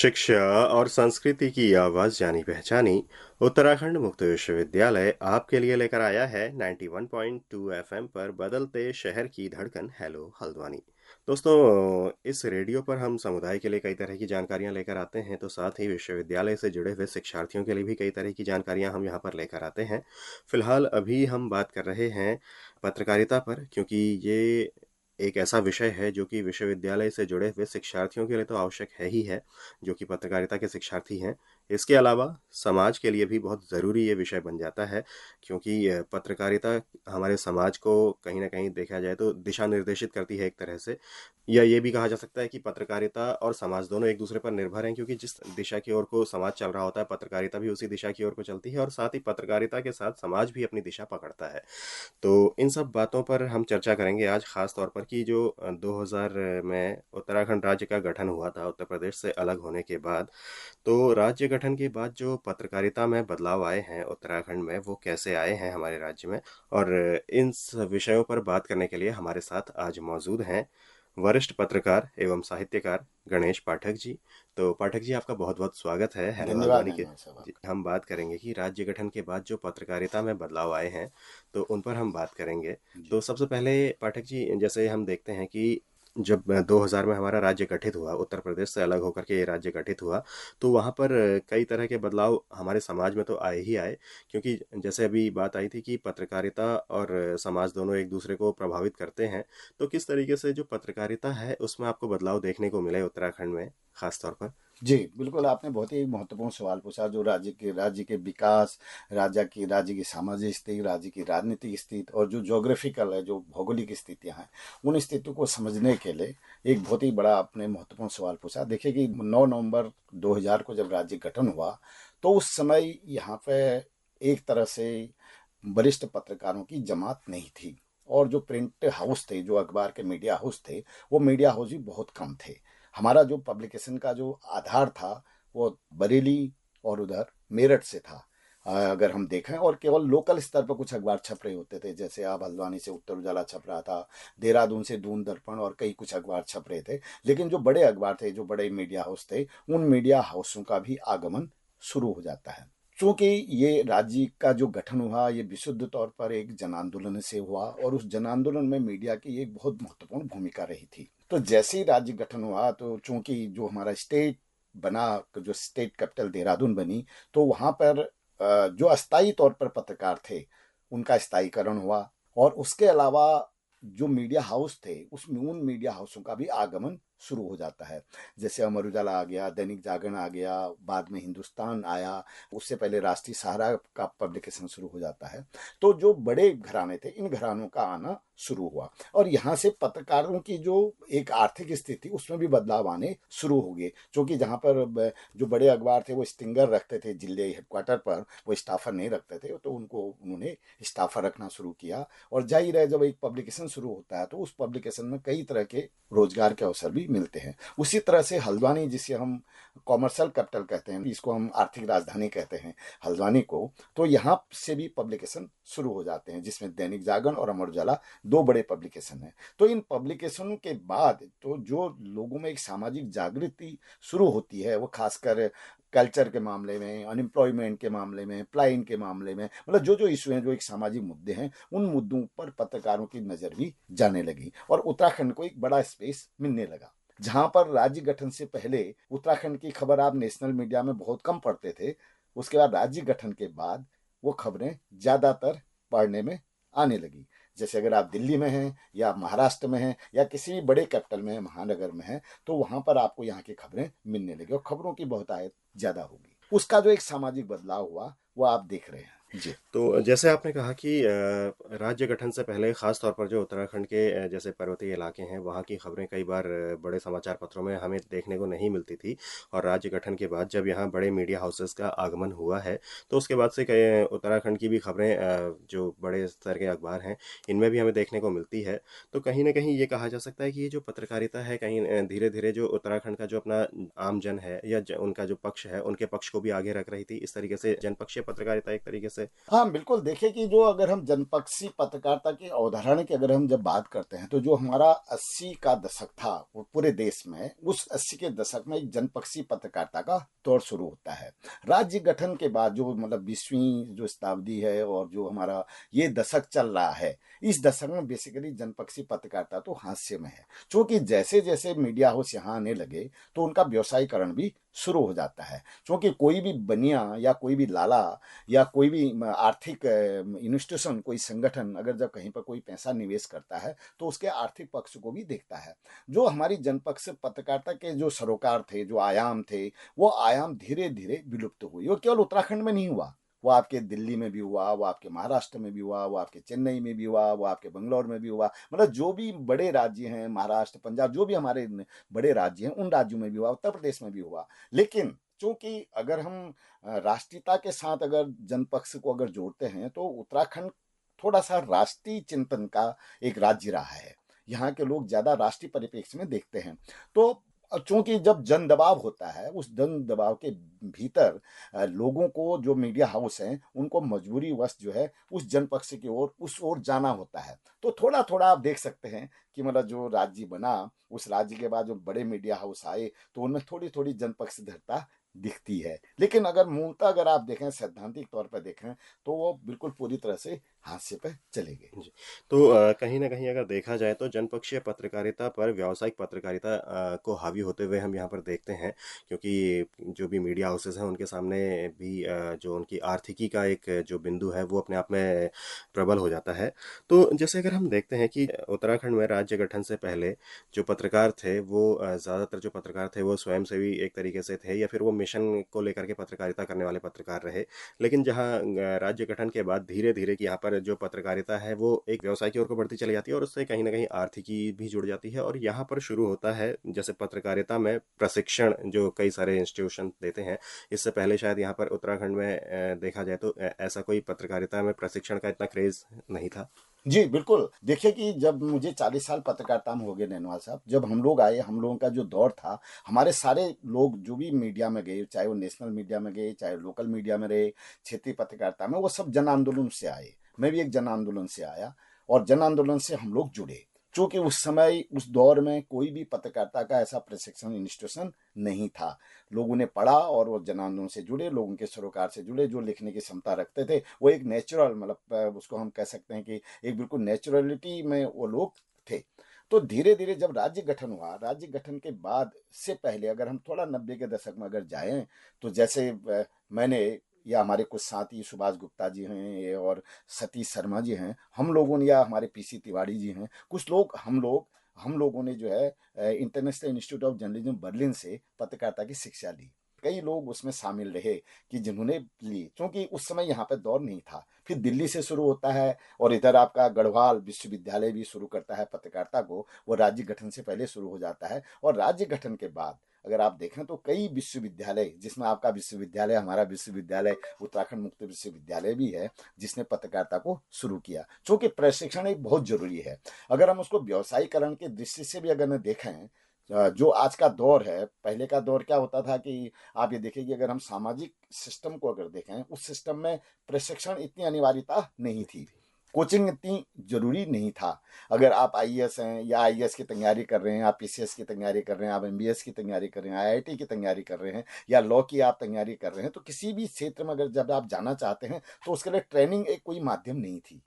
शिक्षा और संस्कृति की आवाज जानी पहचानी उत्तराखंड मुक्त विश्वविद्यालय आपके लिए लेकर आया है 91.2 एफएम पर बदलते शहर की धड़कन हेलो हल्द्वानी। दोस्तों, इस रेडियो पर हम समुदाय के लिए कई तरह की जानकारियां लेकर आते हैं, तो साथ ही विश्वविद्यालय से जुड़े हुए शिक्षार्थियों के लिए भी कई तरह की जानकारियां हम यहां पर लेकर आते हैं। फिलहाल अभी हम बात कर रहे हैं पत्रकारिता पर, क्योंकि ये एक ऐसा विषय है जो कि विश्वविद्यालय से जुड़े हुए शिक्षार्थियों के लिए तो आवश्यक है ही है, जो कि पत्रकारिता के शिक्षार्थी हैं। इसके अलावा समाज के लिए भी बहुत ज़रूरी ये विषय बन जाता है, क्योंकि पत्रकारिता हमारे समाज को कहीं न कहीं देखा जाए तो दिशा निर्देशित करती है एक तरह से। या ये भी कहा जा सकता है कि पत्रकारिता और समाज दोनों एक-दूसरे पर निर्भर हैं, क्योंकि जिस दिशा की ओर को समाज चल रहा होता है, पत्रकारिता भी उसी दिशा की ओर को चलती है और साथ ही पत्रकारिता के साथ समाज भी अपनी दिशा पकड़ता है। तो इन सब बातों पर हम चर्चा करेंगे आज, खास तौर पर कि जो 2000 में उत्तराखंड राज्य का गठन हुआ था उत्तर प्रदेश से अलग होने के बाद। तो राज्य गठन के बाद जो पत्रकारिता में बदलाव आए हैं उत्तराखंड में, वो कैसे आए हैं हमारे राज्य में, और इन विषयों पर बात करने के लिए हमारे साथ आज मौजूद हैं वरिष्ठ पत्रकार एवं साहित्यकार गणेश पाठक जी। तो पाठक जी, आपका बहुत बहुत स्वागत है हेलो धन्यवाद हल्द्वानी के। धन्यवाद साहब जी, आपका। हम बात करेंगे कि राज्य गठन के बाद जो पत्रकारिता में बदलाव आए हैं, तो उन पर हम बात करेंगे। जी तो सबसे पहले पाठक जी, जैसे हम देखते हैं कि जब 2000 में हमारा राज्य गठित हुआ, उत्तर प्रदेश से अलग होकर के ये राज्य गठित हुआ, तो वहाँ पर कई तरह के बदलाव हमारे समाज में तो आए ही आए, क्योंकि जैसे अभी बात आई थी कि पत्रकारिता और समाज दोनों एक दूसरे को प्रभावित करते हैं। तो किस तरीके से जो पत्रकारिता है उसमें आपको बदलाव देखने को मिले उत्तराखंड में, खास तौर पर? जी, बिल्कुल आपने बहुत ही महत्वपूर्ण सवाल पूछा जो राज्य के विकास, राज्य की सामाजिक स्थिति, राज्य की राजनीतिक स्थिति और जो ज्योग्राफिकल है, जो भौगोलिक स्थितियां हैं, उन स्थितियों को समझने के लिए एक बहुत ही बड़ा आपने महत्वपूर्ण सवाल पूछा। देखिए कि 9 नवंबर 2000 को जब राज्य गठन हुआ, तो उस समय यहाँ पे एक तरह से वरिष्ठ पत्रकारों की जमात नहीं थी। और जो प्रिंट हाउस थे, जो अखबार के मीडिया हाउस थे, वो मीडिया हाउस भी बहुत कम थे। हमारा जो पब्लिकेशन का जो आधार था, वो बरेली और उधर मेरठ से था। अगर हम देखें, और केवल लोकल स्तर पर कुछ अखबार छप रहे होते थे, जैसे आप हल्द्वानी से उत्तर उजाला छप रहा था, देहरादून से दून दर्पण और कई कुछ अखबार छप रहे थे। लेकिन जो बड़े अखबार थे, जो बड़े मीडिया हाउस थे, उन मीडिया हाउसों का भी आगमन शुरू हो जाता है। चूंकि ये राज्य का जो गठन हुआ, ये विशुद्ध तौर पर एक जन आंदोलन से हुआ, और उस जन आंदोलन में मीडिया की एक बहुत महत्वपूर्ण भूमिका रही थी। तो जैसे ही राज्य गठन हुआ, तो चूंकि जो हमारा स्टेट बना, जो स्टेट कैपिटल देहरादून बनी, तो वहां पर जो अस्थायी तौर पर पत्रकार थे, उनका स्थायीकरण हुआ। और उसके अलावा जो मीडिया हाउस थे, उसमें उन मीडिया हाउसों का भी आगमन शुरू हो जाता है। जैसे अमर उजाला आ गया, दैनिक जागरण आ गया, बाद में हिंदुस्तान आया, उससे पहले राष्ट्रीय सहारा का पब्लिकेशन शुरू हो जाता है। तो जो बड़े घराने थे, इन घरानों का आना शुरू हुआ, और यहाँ से पत्रकारों की जो एक आर्थिक स्थिति, उसमें भी बदलाव आने शुरू हो गए। क्योंकि जहाँ पर जो बड़े अखबार थे, वो स्टिंगर रखते थे जिले हेडक्वार्टर पर, वो स्टाफर नहीं रखते थे, तो उन्होंने स्टाफर रखना शुरू किया। और जाहिर है, जब एक पब्लिकेशन शुरू होता है, तो उस पब्लिकेशन में कई तरह के रोजगार के अवसर भी मिलते हैं। उसी तरह से हल्द्वानी, जिसे हम कॉमर्शियल कैपिटल कहते हैं, इसको हम आर्थिक राजधानी कहते हैं हल्द्वानी को, तो यहाँ से भी पब्लिकेशन शुरू हो जाते हैं, जिसमें दैनिक जागरण और अमर उजाला दो बड़े पब्लिकेशन हैं। तो इन पब्लिकेशनों के बाद तो जो लोगों में एक सामाजिक जागृति शुरू होती है, वो खासकर कल्चर के मामले में, अनएम्प्लॉयमेंट के मामले में, प्लाइन के मामले में, मतलब जो जो इशू हैं, जो एक सामाजिक मुद्दे हैं, उन मुद्दों पर पत्रकारों की नजर भी जाने लगी, और उत्तराखंड को एक बड़ा स्पेस मिलने लगा। जहां पर राज्य गठन से पहले उत्तराखंड की खबर आप नेशनल मीडिया में बहुत कम पढ़ते थे, उसके बाद राज्य गठन के बाद वो खबरें ज्यादातर पढ़ने में आने लगी। जैसे अगर आप दिल्ली में हैं, या महाराष्ट्र में हैं, या किसी भी बड़े कैपिटल में, महानगर में हैं, तो वहां पर आपको यहाँ की खबरें मिलने लगी, और खबरों की बहुतायत ज्यादा होगी। उसका जो एक सामाजिक बदलाव हुआ, वो आप देख रहे हैं जी। तो जैसे आपने कहा कि राज्य गठन से पहले खास तौर पर जो उत्तराखंड के जैसे पर्वतीय इलाके हैं, वहाँ की खबरें कई बार बड़े समाचार पत्रों में हमें देखने को नहीं मिलती थी। और राज्य गठन के बाद जब यहाँ बड़े मीडिया हाउसेस का आगमन हुआ है, तो उसके बाद से कई उत्तराखंड की भी खबरें जो बड़े स्तर के अखबार हैं, इनमें भी हमें देखने को मिलती है। तो कहीं ना कहीं ये कहा जा सकता है कि ये जो पत्रकारिता है, कहीं धीरे धीरे जो उत्तराखंड का जो अपना आम जन है या उनका जो पक्ष है, उनके पक्ष को भी आगे रख रही थी। इस तरीके से जनपक्षीय पत्रकारिता एक तरीके से से? हाँ, बिल्कुल। देखिए कि जो अगर हम जनपक्षी पत्रकारिता की अवधारणा की अगर हम जब बात करते हैं, तो जो हमारा 80 का दशक था, वो पूरे देश में, उस 80 के दशक में एक जनपक्षी पत्रकारिता का दौर शुरू होता है। राज्य गठन के बाद जो मतलब 20वीं जो शताब्दी है और जो हमारा ये दशक चल रहा है, इस दशक में बेसिकली जनपक्षी पत्रकारिता तो हास्य में है। क्योंकि जैसे-जैसे मीडिया हाउस यहाँ आने लगे, तो उनका व्यवसायीकरण भी शुरू हो जाता है। क्योंकि कोई भी बनिया या कोई भी लाला या कोई भी आर्थिक इंस्टीट्यूशन, कोई संगठन अगर जब कहीं पर कोई पैसा निवेश करता है, तो उसके आर्थिक पक्ष को भी देखता है। जो हमारी जनपक्ष पत्रकारिता के जो सरोकार थे, जो आयाम थे, वो आयाम धीरे धीरे विलुप्त हुई। वो केवल उत्तराखंड में नहीं हुआ, वो आपके दिल्ली में भी हुआ, वो आपके महाराष्ट्र में भी हुआ, वो आपके चेन्नई में भी हुआ, वो आपके बंगलौर में भी हुआ। मतलब जो भी बड़े राज्य हैं, महाराष्ट्र, पंजाब, जो भी हमारे बड़े राज्य हैं, उन राज्यों में भी हुआ, उत्तर प्रदेश में भी हुआ। लेकिन चूंकि अगर हम राष्ट्रीयता के साथ अगर जनपक्ष को अगर जोड़ते हैं, तो उत्तराखंड थोड़ा सा राष्ट्रीय चिंतन का एक राज्य रहा है। यहाँ के लोग ज्यादा राष्ट्रीय परिप्रेक्ष्य में देखते हैं। तो चूंकि जब जन दबाव होता है, उस जन दबाव के भीतर लोगों को, जो मीडिया हाउस हैं, उनको मजबूरी वश जो है उस जनपक्ष की ओर, उस ओर जाना होता है। तो थोड़ा थोड़ा आप देख सकते हैं कि मतलब जो राज्य बना, उस राज्य के बाद जो बड़े मीडिया हाउस आए, तो उनमें थोड़ी थोड़ी जनपक्षधरता दिखती है। लेकिन अगर मूलतः अगर आप देखें, सैद्धांतिक तौर पर देखें, तो वो बिल्कुल पूरी तरह से हास्य पे चले गए। जी। तो कहीं न कहीं अगर देखा जाए तो जनपक्षीय पत्रकारिता पर व्यावसायिक पत्रकारिता को हावी होते हुए हम यहाँ पर देखते हैं, क्योंकि जो भी मीडिया हाउसेज़ हैं उनके सामने भी जो उनकी आर्थिकी का एक जो बिंदु है वो अपने आप में प्रबल हो जाता है। तो जैसे अगर हम देखते हैं कि उत्तराखंड में राज्य गठन से पहले जो पत्रकार थे वो ज़्यादातर जो पत्रकार थे वो स्वयंसेवी एक तरीके से थे या फिर वो मिशन को लेकर के पत्रकारिता करने वाले पत्रकार रहे। लेकिन जहाँ राज्य गठन के बाद धीरे-धीरे कि यहाँ पर जो पत्रकारिता है वो एक व्यवसाय की ओर को बढ़ती चली जाती है और उससे कहीं न कहीं आर्थिकी भी जुड़ जाती है और यहाँ पर शुरू होता है जैसे पत्रकारिता में प्रशिक्षण जो कई सारे इंस्टीट्यूशन देते हैं। इससे पहले शायद यहाँ पर उत्तराखंड में देखा जाए तो ऐसा कोई पत्रकारिता में प्रशिक्षण का इतना क्रेज़ नहीं था। जी, बिल्कुल। देखिए कि जब मुझे 40 साल पत्रकारिता में हो गए नैनवाल साहब, जब हम लोग आए, हम लोगों का जो दौर था, हमारे सारे लोग जो भी मीडिया में गए, चाहे वो नेशनल मीडिया में गए, चाहे लोकल मीडिया में रहे, क्षेत्रीय पत्रकारिता में, वो सब जन आंदोलन से आए। मैं भी एक जन आंदोलन से आया और जन आंदोलन से हम लोग जुड़े। चूँकि उस समय, उस दौर में कोई भी पत्रकारिता का ऐसा प्रशिक्षण इंस्टीट्यूशन नहीं था। लोगों ने पढ़ा और वो जन आंदोलन से जुड़े, लोगों के सरोकार से जुड़े, जो लिखने की क्षमता रखते थे। वो एक नेचुरल, मतलब उसको हम कह सकते हैं कि एक बिल्कुल नेचुरलिटी में वो लोग थे। तो धीरे धीरे जब राज्य गठन हुआ, राज्य गठन के बाद से पहले अगर हम थोड़ा 90 के दशक में अगर जाएं, तो जैसे मैंने या हमारे कुछ साथी सुभाष गुप्ता जी हैं और सतीश शर्मा जी हैं, हम लोगों ने, या हमारे पीसी तिवारी जी हैं, कुछ लोग, हम लोगों ने जो है international institute of journalism Berlin से पत्रकारिता की शिक्षा ली। कई लोग उसमें शामिल रहे कि जिन्होंने ली, क्योंकि उस समय यहाँ पे दौर नहीं था। फिर दिल्ली से शुरू होता है और इधर आपका गढ़वाल विश्वविद्यालय भी शुरू करता है पत्रकारिता को। वो राज्य गठन से पहले शुरू हो जाता है और राज्य गठन के बाद अगर आप देखें तो कई विश्वविद्यालय, जिसमें आपका विश्वविद्यालय, हमारा विश्वविद्यालय उत्तराखंड मुक्त विश्वविद्यालय भी है, जिसने पत्रकारिता को शुरू किया। चूंकि प्रशिक्षण एक बहुत जरूरी है। अगर हम उसको व्यवसायीकरण की दृष्टि से भी अगर न देखें, जो आज का दौर है, पहले का दौर क्या होता था कि आप ये देखिए कि अगर हम सामाजिक सिस्टम को अगर देखें, उस सिस्टम में प्रशिक्षण इतनी अनिवार्यता नहीं थी, कोचिंग इतनी जरूरी नहीं था। अगर आप आईएएस हैं या आईएएस की तैयारी कर रहे हैं, आप पीसीएस की तैयारी कर रहे हैं, आप एमबीएस की तैयारी कर रहे हैं, आईआईटी की तैयारी कर रहे हैं, या लॉ की आप तैयारी कर रहे हैं, तो किसी भी क्षेत्र में अगर जब आप जाना चाहते हैं, तो उसके लिए ट्रेनिंग एक कोई माध्यम नहीं थी।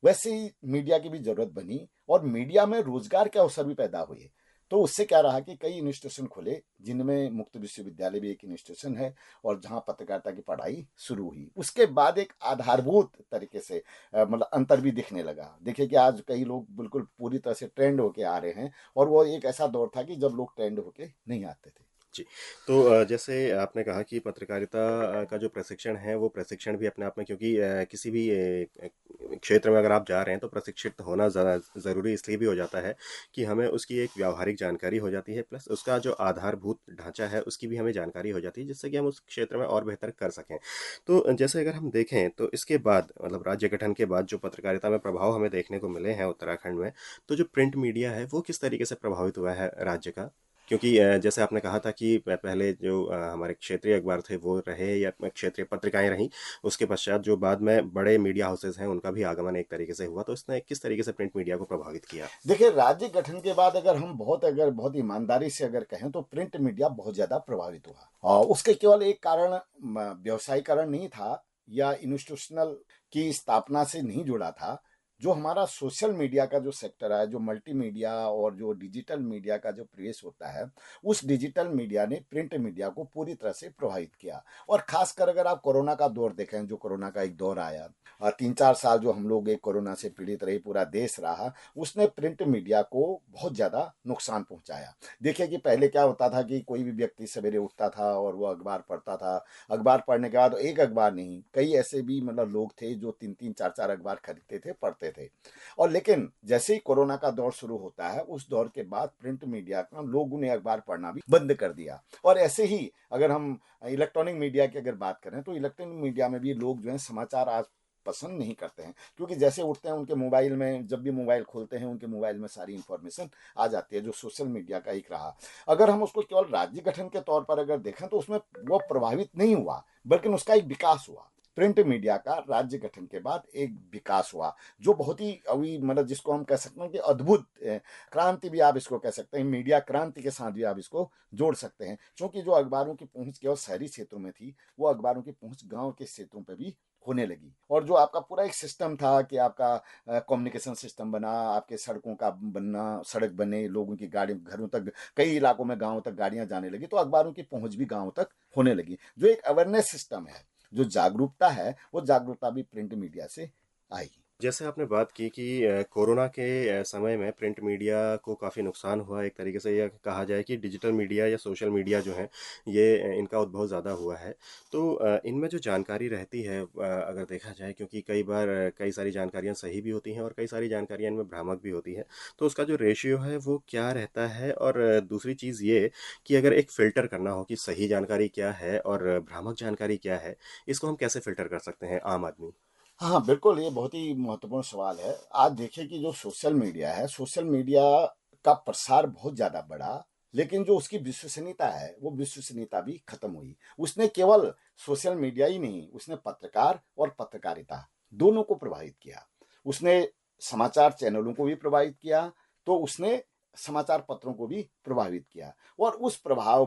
वैसे ही मीडिया की भी जरूरत बनी और मीडिया में रोजगार के अवसर भी पैदा हुए। तो उससे क्या रहा कि कई इंस्टीट्यूशन खुले, जिनमें मुक्त विश्वविद्यालय भी एक इंस्टीट्यूशन है, और जहां पत्रकारिता की पढ़ाई शुरू हुई। उसके बाद एक आधारभूत तरीके से मतलब अंतर भी दिखने लगा। देखिए कि आज कई लोग बिल्कुल पूरी तरह से ट्रेंड होके आ रहे हैं, और वो एक ऐसा दौर था कि जब लोग ट्रेंड होके नहीं आते थे। जी। तो जैसे आपने कहा कि पत्रकारिता का जो प्रशिक्षण है वो प्रशिक्षण भी अपने आप में, क्योंकि किसी भी क्षेत्र में अगर आप जा रहे हैं तो प्रशिक्षित होना ज़्यादा ज़रूरी इसलिए भी हो जाता है कि हमें उसकी एक व्यावहारिक जानकारी हो जाती है, प्लस उसका जो आधारभूत ढांचा है उसकी भी हमें जानकारी हो जाती है, जिससे कि हम उस क्षेत्र में और बेहतर कर सकें। तो जैसे अगर हम देखें तो इसके बाद मतलब राज्य गठन के बाद जो पत्रकारिता में प्रभाव हमें देखने को मिले हैं उत्तराखंड में, तो जो प्रिंट मीडिया है वो किस तरीके से प्रभावित हुआ है राज्य का? क्योंकि जैसे आपने कहा था कि पहले जो हमारे क्षेत्रीय अखबार थे वो रहे या क्षेत्रीय पत्रिकाएं रहीं, उसके पश्चात जो बाद में बड़े मीडिया हाउसेज हैं उनका भी आगमन एक तरीके से हुआ, तो इसने किस तरीके से प्रिंट मीडिया को प्रभावित किया? देखिए, राज्य गठन के बाद अगर बहुत ईमानदारी से अगर कहें तो प्रिंट मीडिया बहुत ज्यादा प्रभावित हुआ, और उसके केवल एक कारण व्यवसायीकरण नहीं था या इंस्टीट्यूशनल की स्थापना से नहीं जुड़ा था। जो हमारा सोशल मीडिया का जो सेक्टर है, जो मल्टीमीडिया और जो डिजिटल मीडिया का जो प्रवेश होता है, उस डिजिटल मीडिया ने प्रिंट मीडिया को पूरी तरह से प्रभावित किया। और खासकर अगर आप कोरोना का दौर देखें, जो कोरोना का एक दौर आया, 3-4 साल जो हम लोग एक कोरोना से पीड़ित रहे, पूरा देश रहा, उसने प्रिंट मीडिया को बहुत ज़्यादा नुकसान पहुंचाया। देखिए कि पहले क्या होता था कि कोई भी व्यक्ति सवेरे उठता था और वो अखबार पढ़ता था। अखबार पढ़ने के बाद एक अखबार नहीं, कई ऐसे भी लोग थे जो 3-3 4-4 अखबार खरीदते थे, पढ़ते थे। और लेकिन जैसे ही कोरोना का दौर शुरू होता है, उस दौर के बाद प्रिंट मीडिया का लोगों ने अखबार पढ़ना भी बंद कर दिया। और ऐसे ही अगर हम इलेक्ट्रॉनिक मीडिया की अगर बात करें तो इलेक्ट्रॉनिक मीडिया में भी लोग जो है समाचार आज पसंद नहीं करते हैं, क्योंकि जैसे उठते हैं उनके मोबाइल में, जब भी मोबाइल खोलते हैं उनके मोबाइल में सारी इंफॉर्मेशन आ जाती है, जो सोशल मीडिया का एक रहा। अगर हम उसको केवल राज्य गठन के तौर पर अगर देखें तो उसमें वो प्रभावित नहीं हुआ, बल्कि उसका एक विकास हुआ। प्रिंट मीडिया का राज्य गठन के बाद एक विकास हुआ, जो बहुत ही अभी जिसको हम कह सकते हैं कि अद्भुत क्रांति भी आप इसको कह सकते हैं, मीडिया क्रांति के साथ भी आप इसको जोड़ सकते हैं। क्योंकि जो अखबारों की पहुंच केवल शहरी क्षेत्रों में थी, वो अखबारों की पहुंच गांव के क्षेत्रों पर भी होने लगी। और जो आपका पूरा एक सिस्टम था कि आपका कम्युनिकेशन सिस्टम बना, आपके सड़कों का बनना, सड़क बने, लोगों की गाड़ी घरों तक, कई इलाकों में गांवों तक गाड़ियां जाने लगी, तो अखबारों की पहुंच भी गांवों तक होने लगी। जो एक अवेयरनेस सिस्टम है, जो जागरूकता है, वो जागरूकता भी प्रिंट मीडिया से आई। जैसे आपने बात की कि कोरोना के समय में प्रिंट मीडिया को काफ़ी नुकसान हुआ, एक तरीके से यह कहा जाए कि डिजिटल मीडिया या सोशल मीडिया जो है ये इनका उद्भव ज़्यादा हुआ है। तो इनमें जो जानकारी रहती है अगर देखा जाए, क्योंकि कई बार कई सारी जानकारियाँ सही भी होती हैं और कई सारी जानकारियाँ इनमें भ्रामक भी होती हैं, तो उसका जो रेशियो है वो क्या रहता है? और दूसरी चीज़ ये कि अगर एक फ़िल्टर करना हो कि सही जानकारी क्या है और भ्रामक जानकारी क्या है, इसको हम कैसे फ़िल्टर कर सकते हैं आम आदमी? हाँ, बिल्कुल, ये बहुत ही महत्वपूर्ण सवाल है। आज देखिए कि जो सोशल मीडिया है, सोशल मीडिया का प्रसार बहुत ज़्यादा बढ़ा, लेकिन जो उसकी विश्वसनीयता है, वो विश्वसनीयता भी खत्म हुई। उसने केवल सोशल मीडिया ही नहीं, उसने पत्रकार और पत्रकारिता दोनों को प्रभावित किया। उसने समाचार चैनलों को भी प्रभावित किया, तो उसने समाचार पत्रों को भी प्रभावित किया। और उस प्रभाव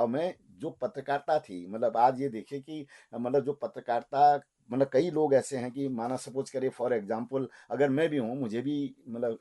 में जो पत्रकारिता थी, आज ये देखिए कि जो पत्रकारिता, कई लोग ऐसे हैं कि माना सपोज करिए फॉर एग्जांपल, अगर मैं भी हूँ, मुझे भी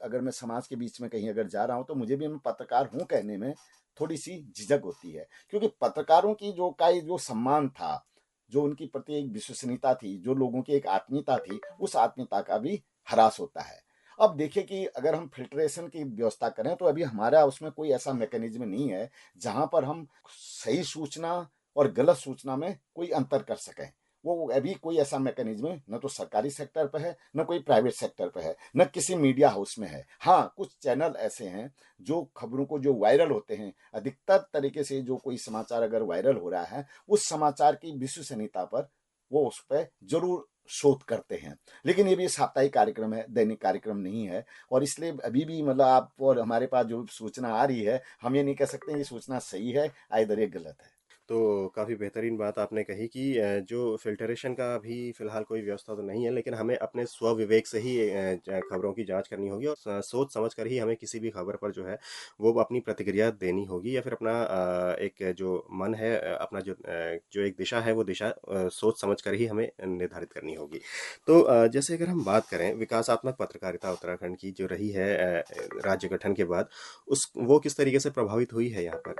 अगर मैं समाज के बीच में कहीं अगर जा रहा हूँ, तो मुझे भी मैं पत्रकार हूँ कहने में थोड़ी सी झिझक होती है। क्योंकि पत्रकारों की जो सम्मान था, जो उनकी प्रति एक विश्वसनीयता थी, जो लोगों की एक आत्मीयता थी, उस आत्मीयता का भी ह्रास होता है। अब देखिए कि अगर हम फिल्ट्रेशन की व्यवस्था करें, तो अभी हमारा उसमें कोई ऐसा मैकेनिज्म नहीं है जहां पर हम सही सूचना और गलत सूचना में कोई अंतर कर सकें। वो अभी कोई ऐसा मैकेनिज्म न तो सरकारी सेक्टर पे है, न कोई प्राइवेट सेक्टर पे है, न किसी मीडिया हाउस में है। हाँ, कुछ चैनल ऐसे हैं जो खबरों को जो वायरल होते हैं, अधिकतर तरीके से जो कोई समाचार अगर वायरल हो रहा है, उस समाचार की विश्वसनीयता पर वो उस पर जरूर शोध करते हैं। लेकिन ये भी साप्ताहिक कार्यक्रम है, दैनिक कार्यक्रम नहीं है। और इसलिए अभी भी आप और हमारे पास जो सूचना आ रही है, हम ये नहीं कह सकते ये सूचना सही है, आइदर ये गलत है। तो काफ़ी बेहतरीन बात आपने कही कि जो फ़िल्टरेशन का अभी फ़िलहाल कोई व्यवस्था तो नहीं है, लेकिन हमें अपने स्वविवेक से ही खबरों की जांच करनी होगी और सोच समझ कर ही हमें किसी भी खबर पर जो है वो अपनी प्रतिक्रिया देनी होगी, या फिर अपना एक जो मन है, अपना जो एक दिशा है वो दिशा सोच समझ कर ही हमें निर्धारित करनी होगी। तो जैसे अगर हम बात करें विकासात्मक पत्रकारिता उत्तराखंड की जो रही है राज्य गठन के बाद, उस वो किस तरीके से प्रभावित हुई है यहाँ पर?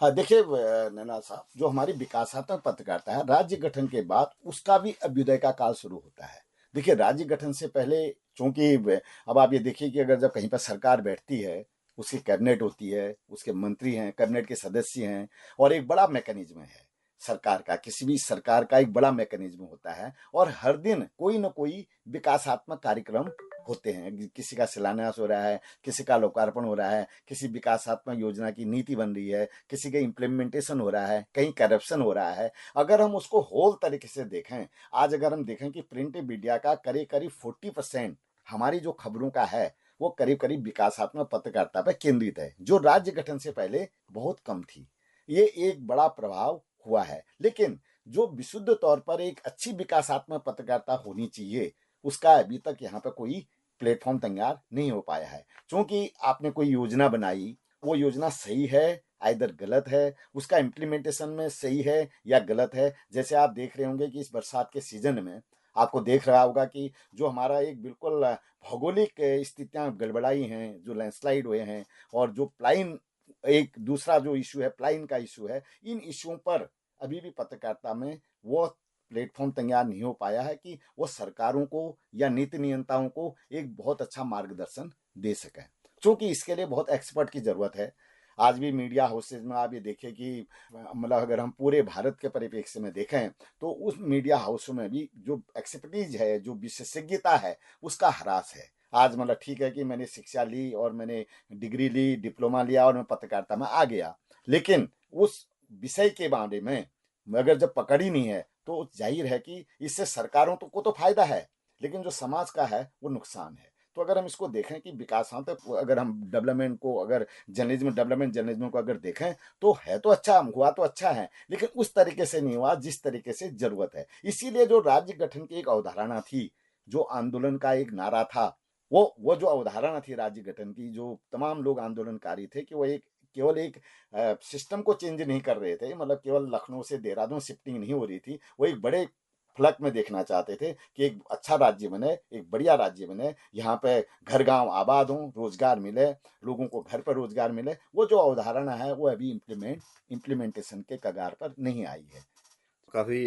हाँ, देखिए नैना साहब, जो हमारी विकासात्मक पत्रकारिता है, राज्य गठन के बाद उसका भी अभ्युदय का काल शुरू होता है। देखिए, राज्य गठन से पहले, चूंकि अब आप ये देखिए कि अगर जब कहीं पर सरकार बैठती है, उसकी कैबिनेट होती है, उसके मंत्री हैं, कैबिनेट के सदस्य हैं, और एक बड़ा मैकेनिज्म है सरकार का, किसी भी सरकार का एक बड़ा मैकेनिज्म होता है, और हर दिन कोई ना कोई विकासात्मक कार्यक्रम होते हैं। किसी का शिलान्यास हो रहा है, किसी का लोकार्पण हो रहा है, किसी विकासात्मक योजना की नीति बन रही है, किसी के इम्प्लीमेंटेशन हो रहा है, कहीं करप्शन हो रहा है। अगर हम उसको होल तरीके से देखें, आज अगर हम देखें कि प्रिंट मीडिया का करीब करीब 40% हमारी जो खबरों का है, वो करीब करीब विकासात्मक पत्रकारिता पर केंद्रित है, जो राज्य गठन से पहले बहुत कम थी। ये एक बड़ा प्रभाव हुआ है, लेकिन जो विशुद्ध तौर पर एक अच्छी विकासात्मक पत्रकारिता होनी चाहिए, उसका अभी तक यहाँ पे कोई प्लेटफॉर्म तैयार नहीं हो पाया है। क्योंकि आपने कोई योजना बनाई, वो योजना सही है आइदर गलत है, उसका इम्प्लीमेंटेशन में सही है या गलत है। जैसे आप देख रहे होंगे कि इस बरसात के सीजन में आपको देख रहा होगा कि जो हमारा एक बिल्कुल भौगोलिक स्थितियां गड़बड़ाई हैं, जो लैंडस्लाइड हुए हैं, और जो प्लाइन, एक दूसरा जो इशू है प्लाइन का इशू है, इन इशुओं पर अभी भी पत्रकारिता में वो प्लेटफॉर्म तैयार नहीं हो पाया है कि वो सरकारों को या नीति नियंताओं को एक बहुत अच्छा मार्गदर्शन दे सकें, क्योंकि इसके लिए बहुत एक्सपर्ट की जरूरत है। आज भी मीडिया हाउसेज में आप ये देखें कि मतलब अगर हम पूरे भारत के परिप्रेक्ष्य में देखें तो उस मीडिया हाउसों में भी जो एक्सपर्टीज है, जो विशेषज्ञता है, उसका ह्रास है। आज मतलब ठीक है कि मैंने शिक्षा ली और मैंने डिग्री ली, डिप्लोमा लिया और मैं पत्रकारिता में आ गया, लेकिन उस विषय के बारे में अगर जब पकड़ ही नहीं है तो जाहिर है कि इससे सरकारों को तो फायदा है, लेकिन जो समाज का है वो नुकसान है। तो अगर हम इसको देखें कि विकासात्मक, अगर हम डेवलपमेंट को, अगर जर्नलिज्म को अगर देखें तो है तो अच्छा, हुआ तो अच्छा है, लेकिन उस तरीके से नहीं हुआ जिस तरीके से जरूरत है। इसीलिए जो राज्य गठन की एक अवधारणा थी, जो आंदोलन का एक नारा था, वो जो अवधारणा थी राज्य गठन की, जो तमाम लोग आंदोलनकारी थे कि वो एक केवल एक सिस्टम को चेंज नहीं कर रहे थे, मतलब केवल लखनऊ से देहरादून शिफ्टिंग नहीं हो रही थी, वो एक बड़े फलक में देखना चाहते थे कि एक अच्छा राज्य बने, एक बढ़िया राज्य बने, यहाँ पे घर गांव आबाद हो, रोजगार मिले, लोगों को घर पर रोजगार मिले। वो जो अवधारणा है वो अभी इम्प्लीमेंटेशन के कगार पर नहीं आई है। काफ़ी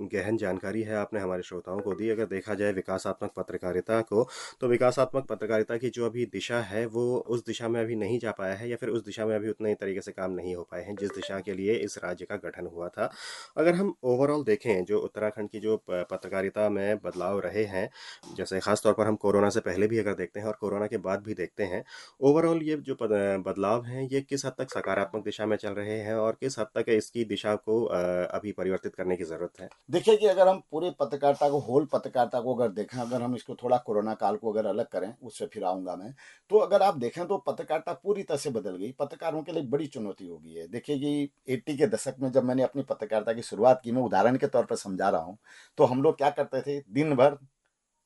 गहन जानकारी है आपने हमारे श्रोताओं को दी। अगर देखा जाए विकासात्मक पत्रकारिता को, तो विकासात्मक पत्रकारिता की जो अभी दिशा है, वो उस दिशा में अभी नहीं जा पाया है, या फिर उस दिशा में अभी उतने तरीके से काम नहीं हो पाए हैं, जिस दिशा के लिए इस राज्य का गठन हुआ था। अगर हम ओवरऑल देखें, जो उत्तराखंड की जो पत्रकारिता में बदलाव रहे हैं, जैसे ख़ास तौर पर हम कोरोना से पहले भी अगर देखते हैं और कोरोना के बाद भी देखते हैं, ओवरऑल ये जो बदलाव हैं, ये किस हद तक सकारात्मक दिशा में चल रहे हैं और किस हद तक इसकी दिशा को अभी परिवर्तित करने की ज़रूरत है? देखिए कि अगर हम पूरे पत्रकारिता को, होल पत्रकारिता को अगर देखें, अगर हम इसको थोड़ा कोरोना काल को अगर अलग करें, उससे फिर आऊंगा मैं, तो अगर आप देखें तो पत्रकारिता पूरी तरह से बदल गई। पत्रकारों के लिए बड़ी चुनौती हो गई है। देखिए कि 80 के दशक में जब मैंने अपनी पत्रकारिता की शुरुआत की, मैं उदाहरण के तौर पर समझा रहा हूँ, तो हम लोग क्या करते थे, दिन भर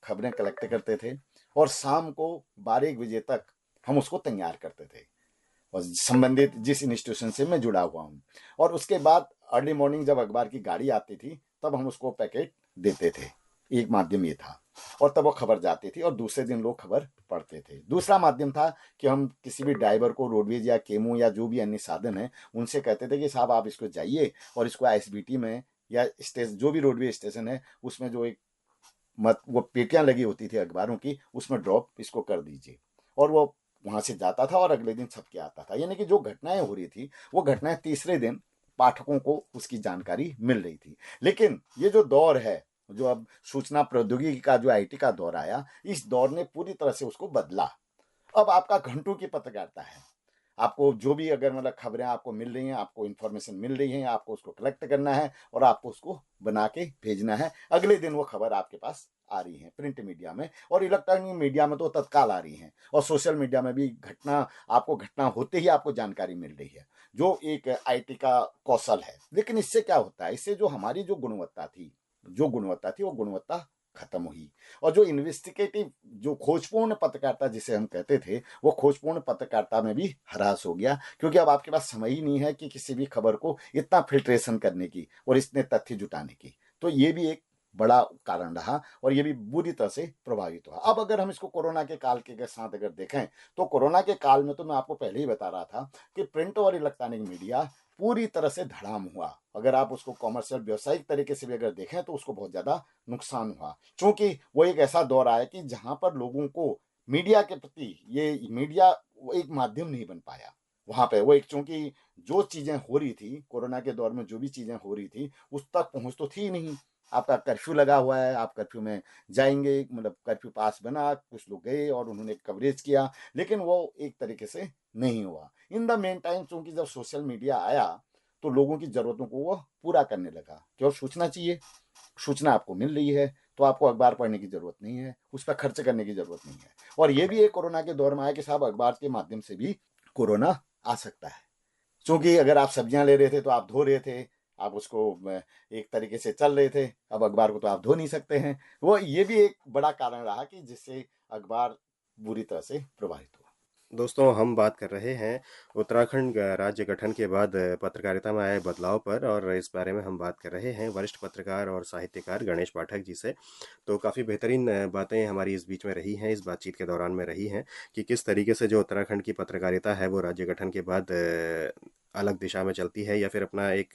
खबरें कलेक्ट करते थे और शाम को 12 1 बजे तक हम उसको तैयार करते थे, और संबंधित जिस इंस्टीट्यूशन से मैं जुड़ा हुआ हूँ, और उसके बाद अर्ली मॉर्निंग जब अखबार की गाड़ी आती थी तब हम उसको पैकेट देते थे। एक माध्यम ये था, और तब वो खबर जाती थी और दूसरे दिन लोग खबर पढ़ते थे। दूसरा माध्यम था कि हम किसी भी ड्राइवर को रोडवेज या केमू या जो भी अन्य साधन है उनसे कहते थे कि साहब आप इसको जाइए और इसको आईएसबीटी में या स्टेशन, जो भी रोडवेज स्टेशन है उसमें जो एक मत वो पेटियां लगी होती थी अखबारों की, उसमें ड्रॉप इसको कर दीजिए। और वो वहां से जाता था और अगले दिन छपके आता था। यानी कि जो घटनाएं हो रही थी वो घटनाएं तीसरे दिन पाठकों को उसकी जानकारी मिल रही थी। लेकिन ये जो दौर है, जो अब सूचना प्रौद्योगिकी का, जो आईटी का दौर आया, इस दौर ने पूरी तरह से उसको बदला। अब आपका घंटों की पत्रकारिता है। आपको जो भी अगर मतलब खबरें आपको मिल रही हैं, आपको इन्फॉर्मेशन मिल रही है, आपको उसको कलेक्ट करना है और आपको उसको बना के भेजना है। अगले दिन वो खबर आपके पास आ रही है प्रिंट मीडिया में, और इलेक्ट्रॉनिक मीडिया में तो तत्काल आ रही है, और सोशल मीडिया में भी घटना होते ही आपको जानकारी मिल रही है, जो एक आईटी का कौशल है। लेकिन इससे क्या होता है, इससे जो हमारी जो गुणवत्ता थी वो गुणवत्ता खत्म हुई। और जो इन्वेस्टिगेटिव, जो खोजपूर्ण पत्रकारिता जिसे हम कहते थे, वो खोजपूर्ण पत्रकारिता में भी ह्रास हो गया, क्योंकि अब आपके पास समय ही नहीं है कि किसी भी खबर को इतना फिल्ट्रेशन करने की और इतने तथ्य जुटाने की। तो ये भी एक बड़ा कारण रहा और ये भी बुरी तरह से प्रभावित हुआ। अब अगर हम इसको कोरोना के काल के साथ अगर देखें, तो कोरोना के काल में तो मैं आपको पहले ही बता रहा था कि प्रिंट और इलेक्ट्रॉनिक मीडिया पूरी तरह से धड़ाम हुआ। अगर आप उसको कॉमर्शियल व्यवसायिक तरीके से भी अगर देखें तो उसको बहुत ज्यादा नुकसान हुआ, क्योंकि वो एक ऐसा दौर आया कि जहां पर लोगों को मीडिया के प्रति, ये मीडिया वो एक माध्यम नहीं बन पाया। वहां पे वो एक, चूंकि जो चीजें हो रही थी कोरोना के दौर में, जो भी चीजें हो रही थी उस तक पहुंच तो थी नहीं। आपका कर्फ्यू लगा हुआ है, आप कर्फ्यू में जाएंगे, मतलब कर्फ्यू पास बना, कुछ लोग गए और उन्होंने कवरेज किया, लेकिन वो एक तरीके से नहीं हुआ। इन द मेन टाइम, चूंकि जब सोशल मीडिया आया तो लोगों की जरूरतों को वो पूरा करने लगा, केवल सूचना चाहिए, सूचना आपको मिल रही है, तो आपको अखबार पढ़ने की ज़रूरत नहीं है, उस पर खर्च करने की ज़रूरत नहीं है। और ये भी एक कोरोना के दौर में आया कि साहब अखबार के माध्यम से भी कोरोना आ सकता है। क्योंकि अगर आप सब्जियां ले रहे थे तो आप धो रहे थे, आप उसको एक तरीके से चल रहे थे, अब अखबार को तो आप धो नहीं सकते हैं। वो ये भी एक बड़ा कारण रहा कि जिससे अखबार बुरी तरह से प्रभावित हुआ। दोस्तों, हम बात कर रहे हैं उत्तराखंड राज्य गठन के बाद पत्रकारिता में आए बदलाव पर, और इस बारे में हम बात कर रहे हैं वरिष्ठ पत्रकार और साहित्यकार गणेश पाठक जी से। तो काफ़ी बेहतरीन बातें हमारी इस बीच में रही हैं, इस बातचीत के दौरान में रही हैं, कि किस तरीके से जो उत्तराखंड की पत्रकारिता है वो राज्य गठन के बाद अलग दिशा में चलती है या फिर अपना एक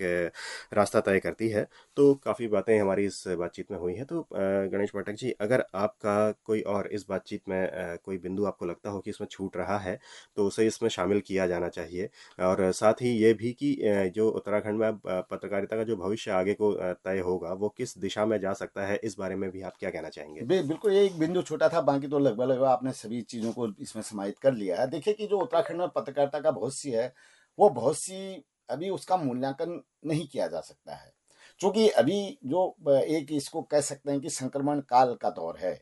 रास्ता तय करती है। तो काफ़ी बातें हमारी इस बातचीत में हुई हैं। तो गणेश पाठक जी, अगर आपका कोई और इस बातचीत में कोई बिंदु आपको लगता हो कि इसमें छूट रहा है, तो उसे इसमें शामिल किया जाना चाहिए। और साथ ही ये भी कि जो उत्तराखंड में अब पत्रकारिता का जो भविष्य आगे को तय होगा वो किस दिशा में जा सकता है, इस बारे में भी आप क्या कहना चाहेंगे? बिल्कुल, ये एक बिंदु छोटा था, बाकी तो लगभग लगभग आपने सभी चीज़ों को इसमें समाहित कर लिया है। देखिए कि जो उत्तराखंड में पत्रकारिता का भविष्य है, वो भविष्य अभी उसका मूल्यांकन नहीं किया जा सकता है। चूँकि अभी जो एक इसको कह सकते हैं कि संक्रमण काल का दौर है।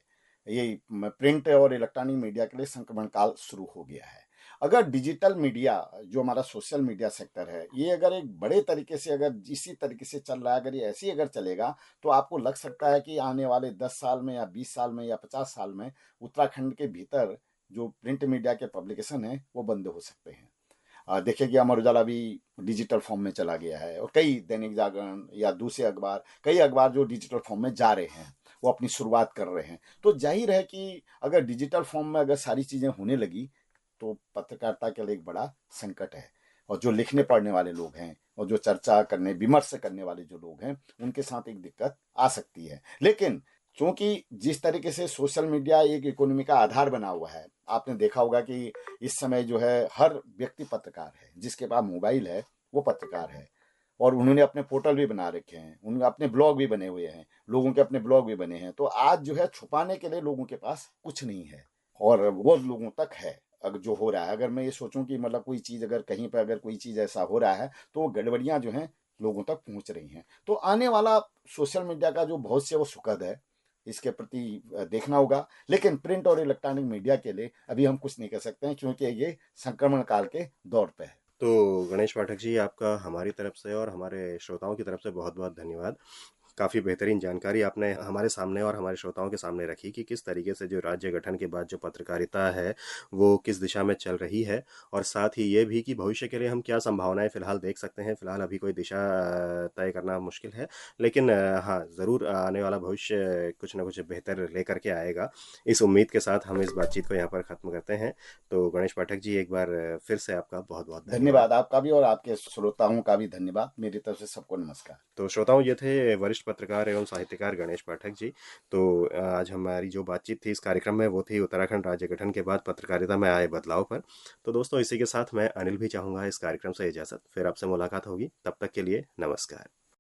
ये प्रिंट और इलेक्ट्रॉनिक मीडिया के लिए संक्रमण काल शुरू हो गया है। अगर डिजिटल मीडिया, जो हमारा सोशल मीडिया सेक्टर है, ये अगर एक बड़े तरीके से अगर इसी तरीके से चल रहा है, अगर ये ऐसे ही अगर चलेगा, तो आपको लग सकता है कि आने वाले 10 साल में या 20 साल में या 50 साल में उत्तराखंड के भीतर जो प्रिंट मीडिया के पब्लिकेशन है वो बंद हो सकते हैं। देखिए कि अमर उजाला भी डिजिटल फॉर्म में चला गया है, और कई दैनिक जागरण या दूसरे अखबार, कई अखबार जो डिजिटल फॉर्म में जा रहे हैं, वो अपनी शुरुआत कर रहे हैं। तो जाहिर है कि अगर डिजिटल फॉर्म में अगर सारी चीज़ें होने लगी, तो पत्रकारिता के लिए एक बड़ा संकट है। और जो लिखने पढ़ने वाले लोग हैं और जो चर्चा करने विमर्श करने वाले जो लोग हैं, उनके साथ एक दिक्कत आ सकती है। लेकिन क्योंकि जिस तरीके से सोशल मीडिया एक इकोनॉमी का आधार बना हुआ है, आपने देखा होगा कि इस समय जो है हर व्यक्ति पत्रकार है, जिसके पास मोबाइल है वो पत्रकार है। और उन्होंने अपने पोर्टल भी बना रखे हैं, उन्होंने अपने ब्लॉग भी बने हुए हैं, लोगों के अपने ब्लॉग भी बने हैं। तो आज जो है छुपाने के लिए लोगों के पास कुछ नहीं है, और वो लोगों तक है। अगर जो हो रहा है, अगर मैं ये सोचूं कि मतलब कोई चीज़ अगर कहीं पर अगर कोई चीज़ ऐसा हो रहा है, तो वो गड़बड़ियां जो हैं लोगों तक पहुंच रही हैं। तो आने वाला सोशल मीडिया का जो भविष्य है वो सुखद है, इसके प्रति देखना होगा। लेकिन प्रिंट और इलेक्ट्रॉनिक मीडिया के लिए अभी हम कुछ नहीं कर सकते हैं, क्योंकि ये संक्रमण काल के दौर पे है। तो गणेश पाठक जी, आपका हमारी तरफ से और हमारे श्रोताओं की तरफ से बहुत बहुत धन्यवाद। काफ़ी बेहतरीन जानकारी आपने हमारे सामने और हमारे श्रोताओं के सामने रखी कि किस तरीके से जो राज्य गठन के बाद जो पत्रकारिता है वो किस दिशा में चल रही है, और साथ ही ये भी कि भविष्य के लिए हम क्या संभावनाएं फ़िलहाल देख सकते हैं। फ़िलहाल अभी कोई दिशा तय करना मुश्किल है, लेकिन हाँ, ज़रूर आने वाला भविष्य कुछ ना कुछ बेहतर लेकर के आएगा। इस उम्मीद के साथ हम इस बातचीत को यहाँ पर ख़त्म करते हैं। तो गणेश पाठक जी, एक बार फिर से आपका बहुत बहुत धन्यवाद। धन्यवाद आपका भी, और आपके श्रोताओं का भी धन्यवाद। मेरी तरफ से सबको नमस्कार। तो श्रोताओं, ये थे वरिष्ठ पत्रकार एवं साहित्यकार गणेश पाठक जी। तो आज हमारी जो बातचीत थी इस कार्यक्रम में वो थी उत्तराखंड राज्य गठन के बाद पत्रकारिता में आए बदलाव पर। तो दोस्तों, इसी के साथ मैं अनिल भी चाहूँगा इस कार्यक्रम से इजाज़त। फिर आपसे मुलाकात होगी, तब तक के लिए नमस्कार।